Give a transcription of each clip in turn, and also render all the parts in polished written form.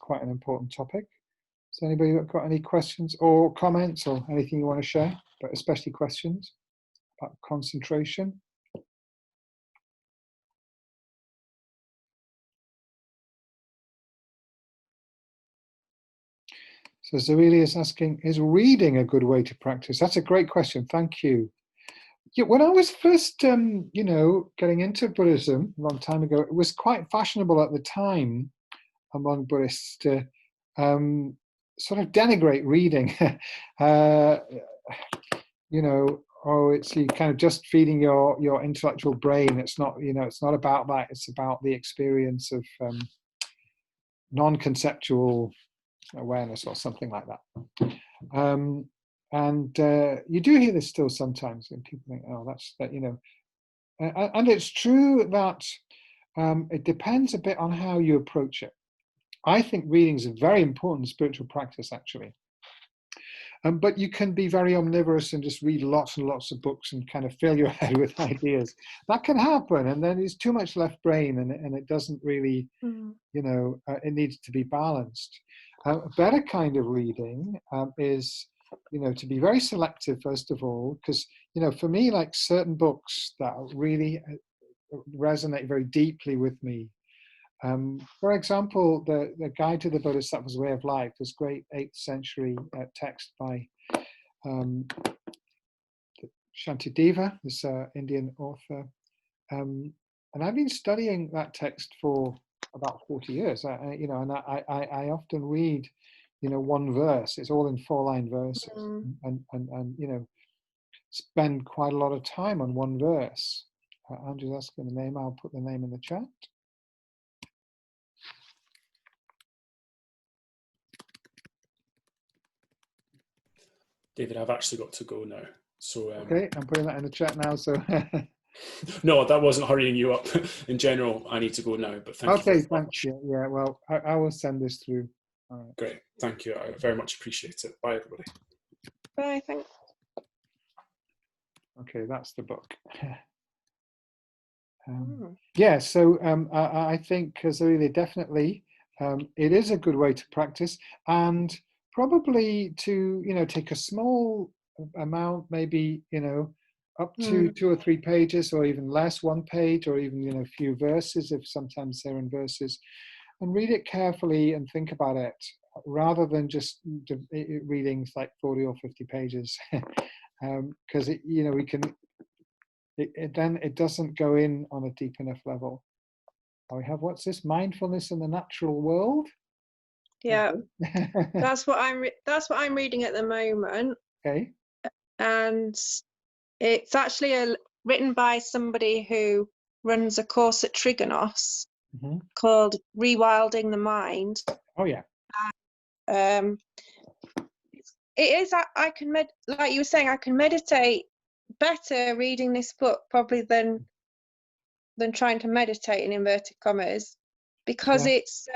quite an important topic. Has anybody got any questions or comments or anything you want to share, but especially questions about concentration? So Zoelia is asking, is reading a good way to practice? That's a great question. Thank you. Yeah, when I was first, you know, getting into Buddhism a long time ago, it was quite fashionable at the time among Buddhists to sort of denigrate reading. You know, oh, it's you kind of just feeding your intellectual brain. It's not, you know, it's not about that. It's about the experience of non-conceptual awareness or something like that. And you do hear this still sometimes when people think, oh, that's that, you know. And it's true that it depends a bit on how you approach it. I think reading is a very important spiritual practice, actually. But you can be very omnivorous and just read lots and lots of books and kind of fill your head with ideas. That can happen, and then there's too much left brain, and it doesn't really, you know, it needs to be balanced. A better kind of reading is, you know, to be very selective, first of all, because, you know, for me, like certain books that really resonate very deeply with me. For example, the Guide to the Bodhisattva's Way of Life, this great 8th century text by Shantideva, this Indian author. And I've been studying that text for about 40 years, you know, and I often read, you know, one verse. It's all in 4-line verses, and you know, spend quite a lot of time on one verse. Andrew's asking the name. I'll put the name in the chat. David, I've actually got to go now. So okay, I'm putting that in the chat now. So no, that wasn't hurrying you up. In general, I need to go now. But thank you very much. Yeah. Well, I will send this through. All right. Great, thank you. I very much appreciate it. Bye, everybody. Bye. Thanks. Okay, that's the book. Yeah. So I think Zoelia, definitely, it is a good way to practice, and probably to, you know, take a small amount, maybe, you know, up to 2 or 3 pages, or even less, 1 page, or even, you know, a few verses, if sometimes they're in verses, and read it carefully and think about it, rather than just reading like 40 or 50 pages, because you know, we can. Then it doesn't go in on a deep enough level. We have, what's this? Mindfulness in the Natural World. Yeah, that's what I'm reading at the moment. Okay. And it's actually written by somebody who runs a course at Trigonos called Rewilding the Mind. Oh yeah. It is. I can like you were saying, I can meditate better reading this book probably than trying to meditate in inverted commas, because it's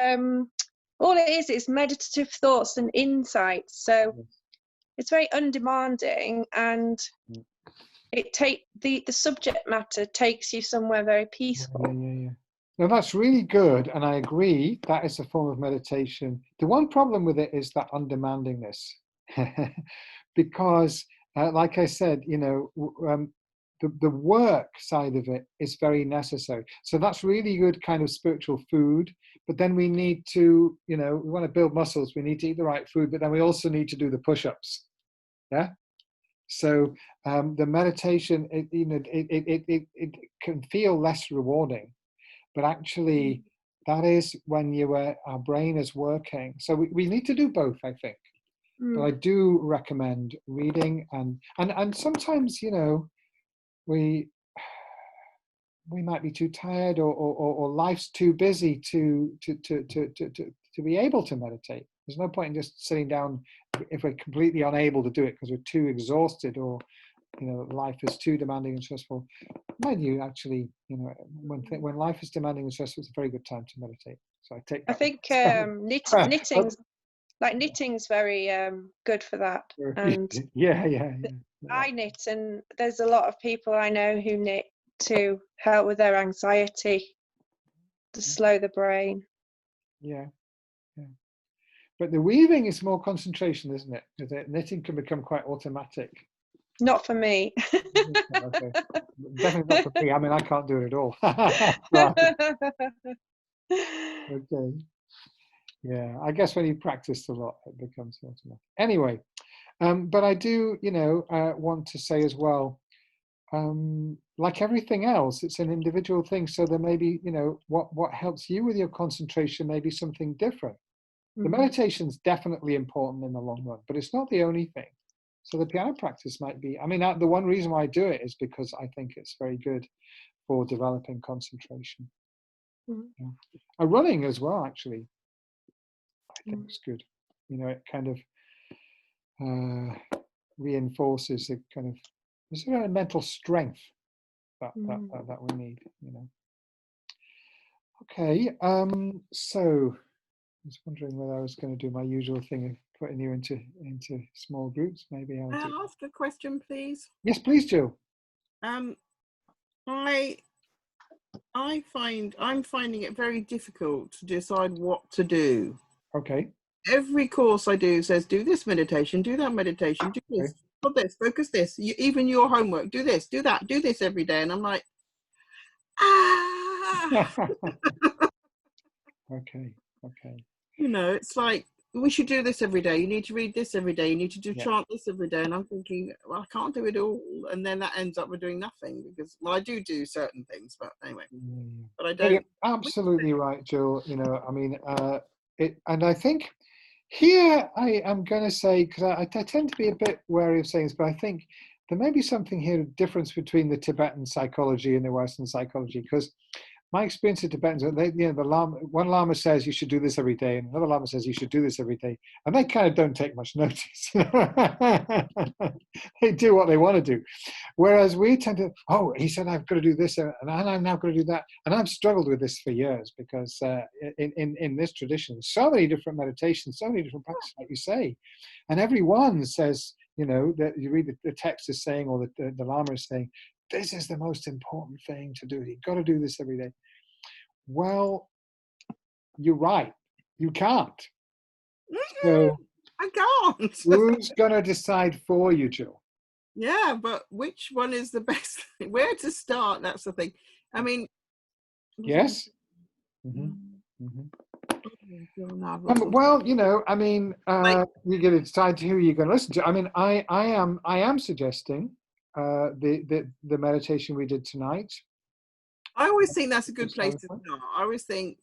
all it is meditative thoughts and insights. So it's very undemanding, and the subject matter takes you somewhere very peaceful. Yeah. No, that's really good, and I agree that is a form of meditation. The one problem with it is that undemandingness, because, like I said, you know, the work side of it is very necessary. So that's really good kind of spiritual food. But then we need to, you know, we want to build muscles. We need to eat the right food, but then we also need to do the push-ups. Yeah. So the meditation, you know, it can feel less rewarding, but actually that is when our brain is working. So we need to do both, I think. But I do recommend reading, and sometimes, you know, we might be too tired, or life's too busy to be able to meditate. There's no point in just sitting down if we're completely unable to do it because we're too exhausted, or, you know, life is too demanding and stressful. Mind you, actually, you know, when life is demanding and stressful, it's a very good time to meditate. So I think knitting's very good for that. And yeah. I knit, and there's a lot of people I know who knit to help with their anxiety, to slow the brain. Yeah. But the weaving is more concentration, isn't it? Because knitting can become quite automatic. Not for me. Okay. Definitely not for me. I mean, I can't do it at all. Right. Okay. Yeah, I guess when you practice a lot, it becomes automatic. Anyway, but I do, want to say as well, like everything else, it's an individual thing. So there may be, what helps you with your concentration may be something different. The meditation's definitely important in the long run, but it's not the only thing. So the piano practice might be, I mean, the one reason why I do it is because I think it's very good for developing concentration. Yeah. Running as well, actually, I think it's good. It kind of reinforces the kind of, there's a mental strength that we need, Okay, so I was wondering whether I was going to do my usual thing of putting you into small groups. Maybe I'll Can I ask a question, please? Yes, please, Jill. I'm finding it very difficult to decide what to do. Okay. Every course I do says, do this meditation, do that meditation, do this, put this, focus this. Even your homework, do this, do that, do this every day. And I'm like, Okay. It's like, we should do this every day. You need to read this every day. You need to do chant this every day. And I'm thinking, well, I can't do it all. And then that ends up with doing nothing because, well, I do certain things, but anyway. But I don't. You're absolutely right, Jill. I mean, and I think here I am going to say, because I tend to be a bit wary of saying this, but I think there may be something here, a difference between the Tibetan psychology and the Western psychology, because my experience of Tibetans, one Lama says you should do this every day, and another Lama says you should do this every day, and they kind of don't take much notice. They do what they want to do, whereas we tend to, he said I've got to do this, and I'm now going to do that, and I've struggled with this for years because in this tradition, so many different meditations, so many different practices, like you say, and every one says, that you read the text is saying, or the Lama is saying, this is the most important thing to do. You've got to do this every day. Well, you're right. You can't. So I can't. Who's going to decide for you, Jill? Yeah, but which one is the best? Where to start? That's the thing. I mean. Yes. Well, I mean, you're going to decide who you're going to listen to. I mean, I am suggesting the meditation we did tonight. I always think that's a good place to start.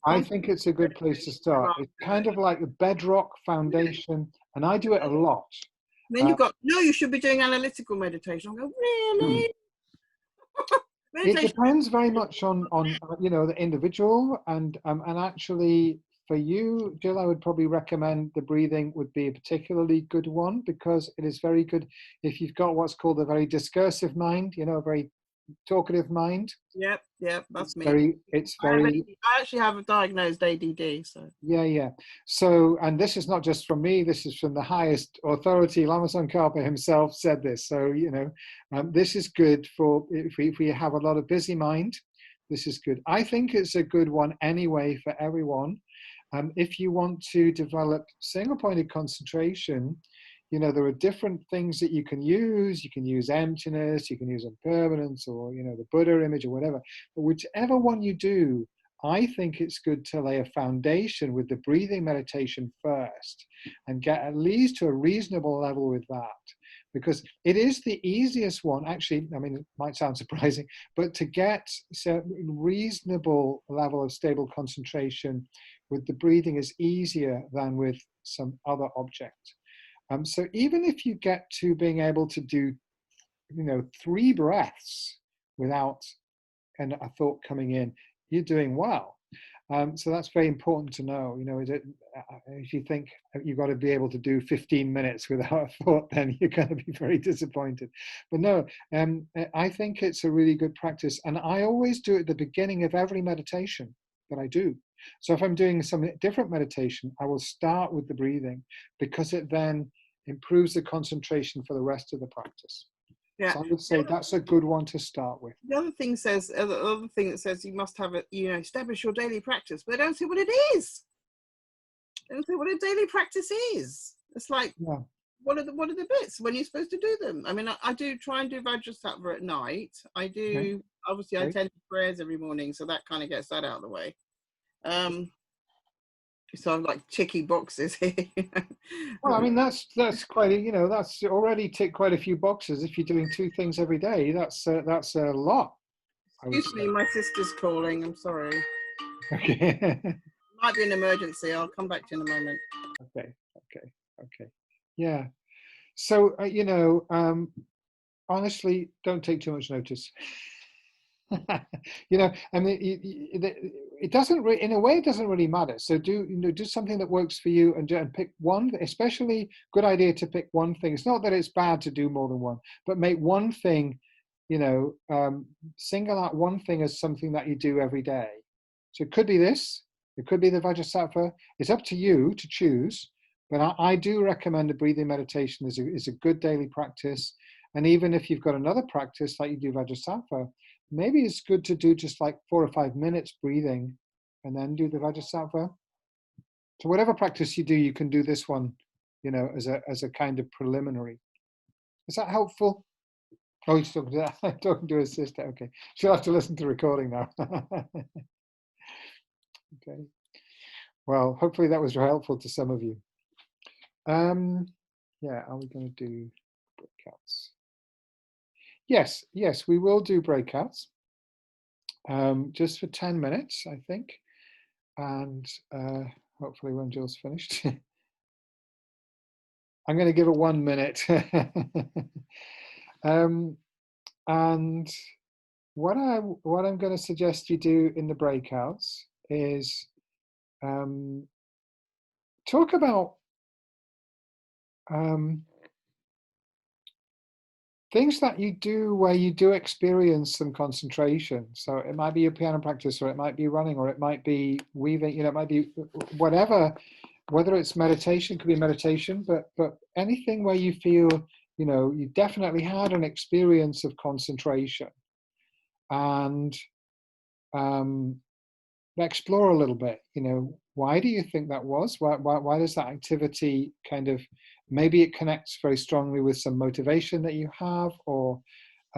I think it's a good place to start. It's kind of like the bedrock foundation, and I do it a lot. And then you've got, you should be doing analytical meditation. I go, really? It depends very much on the individual, and actually for you, Jill, I would probably recommend the breathing would be a particularly good one, because it is very good if you've got what's called a very discursive mind, a very talkative mind. Yep, that's me. I actually have a diagnosed ADD, so. Yeah. So, and this is not just from me, this is from the highest authority. Lama Tsongkhapa himself said this. So, this is good for, if we have a lot of busy mind, this is good. I think it's a good one anyway for everyone. If you want to develop single-pointed concentration, there are different things that you can use. You can use emptiness, you can use impermanence, or, the Buddha image or whatever. But whichever one you do, I think it's good to lay a foundation with the breathing meditation first and get at least to a reasonable level with that. Because it is the easiest one, actually, I mean, it might sound surprising, but to get a reasonable level of stable concentration with the breathing is easier than with some other object. So even if you get to being able to do, 3 breaths without a thought coming in, you're doing well. So that's very important to know. If you think you've got to be able to do 15 minutes without a thought, then you're going to be very disappointed. But no, I think it's a really good practice. And I always do it at the beginning of every meditation that I do. So if I'm doing some different meditation, I will start with the breathing, because it then improves the concentration for the rest of the practice. Yeah. So I would say that's a good one to start with. The other thing that says you must have establish your daily practice, but they don't say what it is. And so what a daily practice is. It's like, what are the bits when you're supposed to do them? I mean, I do try and do Vajrasattva at night. I do, obviously I attend prayers every morning, so that kind of gets that out of the way. So I'm like ticky boxes here. Well, I mean, that's quite a, that's already ticked quite a few boxes. If you're doing 2 things every day, that's a lot. Excuse me, my sister's calling. I'm sorry. Okay. Might be an emergency. I'll come back to you in a moment. Okay. Yeah. So honestly, don't take too much notice. I mean, it doesn't in a way, it doesn't really matter. So do something that works for you, and pick one. Especially good idea to pick one thing. It's not that it's bad to do more than one, but make one thing. Single out one thing as something that you do every day. So it could be this. It could be the Vajrasattva. It's up to you to choose. But I do recommend a breathing meditation is a good daily practice. And even if you've got another practice like you do Vajrasattva, maybe it's good to do just like 4 or 5 minutes breathing and then do the Vajrasattva. So whatever practice you do, you can do this one, as a kind of preliminary. Is that helpful? Oh, he's talking to his sister. Okay. She'll have to listen to the recording now. Okay. Well, hopefully that was helpful to some of you. Yeah, are we going to do breakouts? Yes, we will do breakouts. Just for 10 minutes, I think. And hopefully when Jill's finished. I'm going to give it 1 minute. And what I'm going to suggest you do in the breakouts is talk about things that you do where you do experience some concentration. So it might be your piano practice, or it might be running, or it might be weaving, it might be whatever, whether it's meditation, could be meditation, but anything where you feel, you definitely had an experience of concentration. And explore a little bit, why do you think that was? Why does that activity kind of, maybe it connects very strongly with some motivation that you have, or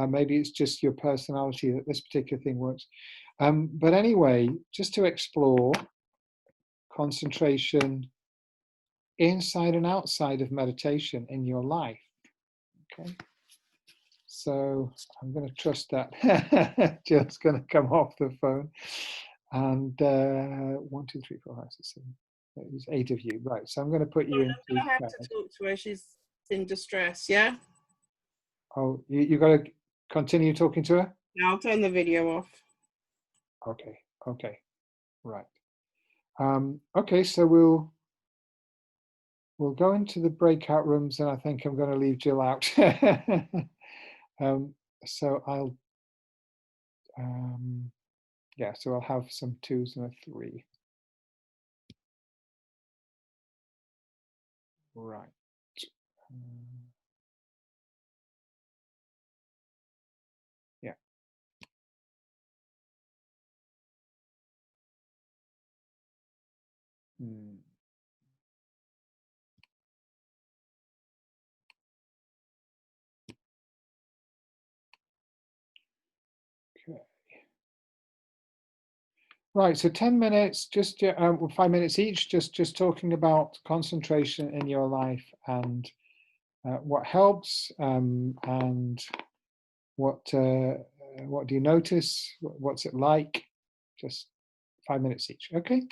maybe it's just your personality that this particular thing works. But anyway, just to explore concentration inside and outside of meditation in your life. Okay. So I'm going to trust that Jill's going to come off the phone. And 1, 2, 3, 4, 5, 6, 7. There's 8 of you, right? So I'm going to put you in. I'm going to have to talk to her. She's in distress. Yeah. Oh, you got to continue talking to her. No, I'll turn the video off. Okay, right. Okay, so we'll go into the breakout rooms, and I think I'm going to leave Jill out. So I'll. Yeah, so I'll have some 2s and a 3. Right. Yeah. Okay. Right, so 10 minutes, just 5 minutes each, just talking about concentration in your life and what helps, and what do you notice? What's it like? Just 5 minutes each. Okay.